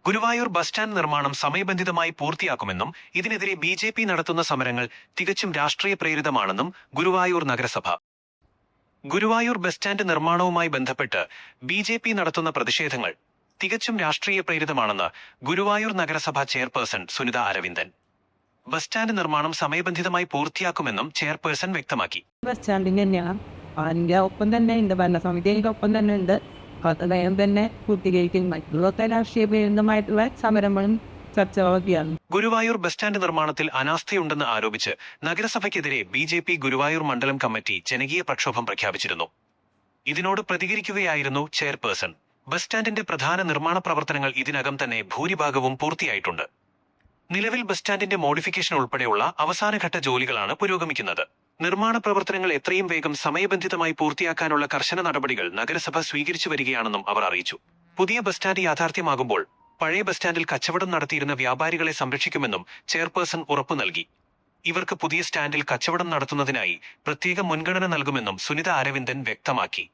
Guruvayur bus stand നിർമ്മാണം സമയബന്ധിതമായി പൂർത്തിയാക്കുമെന്നും ഇതിനെതിരെ ബി നടത്തുന്ന സമരങ്ങൾ തികച്ചും രാഷ്ട്രീയ പ്രേരിതമാണെന്നും ഗുരുവായൂർ നഗരസഭ. ഗുരുവായൂർ ബസ് സ്റ്റാൻഡ് നിർമ്മാണവുമായി ബന്ധപ്പെട്ട് ബി നടത്തുന്ന പ്രതിഷേധങ്ങൾ തികച്ചും രാഷ്ട്രീയ പ്രേരിതമാണെന്ന് ഗുരുവായൂർ നഗരസഭ chairperson Sunitha Aravindan. Bus stand നിർമ്മാണം സമയബന്ധിതമായി പൂർത്തിയാക്കുമെന്നും ചെയർപേഴ്സൺ വ്യക്തമാക്കി. ബസ് സ്റ്റാൻഡിന് തന്നെയാണ് അതിൻ്റെ ഒപ്പം തന്നെ ഉണ്ട്, ഭരണസമിതിയുടെ ഒപ്പം തന്നെ ഉണ്ട്. നയം തന്നെ പൂർത്തീകരിക്കും. മറ്റുള്ളൊക്കെ രാഷ്ട്രീയ പ്രേരിതമായിട്ടുള്ള സമരങ്ങളും ചർച്ചകളൊക്കെയാണ്. ഗുരുവായൂർ ബസ് സ്റ്റാൻഡ് നിർമ്മാണത്തിൽ അനാസ്ഥയുണ്ടെന്ന് ആരോപിച്ച് നഗരസഭയ്ക്കെതിരെ ബി മണ്ഡലം മണ്ഡലം കമ്മിറ്റി ജനകീയ പ്രക്ഷോഭം പ്രഖ്യാപിച്ചിരുന്നു. ഇതിനോട് പ്രതികരിക്കുകയായിരുന്നു ചെയർപേഴ്സൺ. ബസ് സ്റ്റാൻഡിന്റെ പ്രധാന നിർമ്മാണ പ്രവർത്തനങ്ങൾ ഇതിനകം തന്നെ ഭൂരിഭാഗവും പൂർത്തിയായിട്ടുണ്ട്. നിലവിൽ ബസ് സ്റ്റാൻഡിന്റെ മോഡിഫിക്കേഷൻ ഉൾപ്പെടെയുള്ള അവസാനഘട്ട ജോലികളാണ് പുരോഗമിക്കുന്നത്. നിർമ്മാണ പ്രവർത്തനങ്ങൾ എത്രയും വേഗം സമയബന്ധിതമായി പൂർത്തിയാക്കാനുള്ള കർശന നടപടികൾ നഗരസഭ സ്വീകരിച്ചു വരികയാണെന്നും അവർ അറിയിച്ചു. പുതിയ ബസ് സ്റ്റാൻഡ് യാഥാർത്ഥ്യമാകുമ്പോൾ പഴയ ബസ് സ്റ്റാൻഡിൽ കച്ചവടം നടത്തിയിരുന്ന വ്യാപാരികളെ സംരക്ഷിക്കുമെന്നും ചെയർപേഴ്സൺ ഉറപ്പു നൽകി. ഇവർക്ക് പുതിയ സ്റ്റാൻഡിൽ കച്ചവടം നടത്തുന്നതിനായി പ്രത്യേക മുൻഗണന നൽകുമെന്നും സുനിത അരവിന്ദൻ വ്യക്തമാക്കി.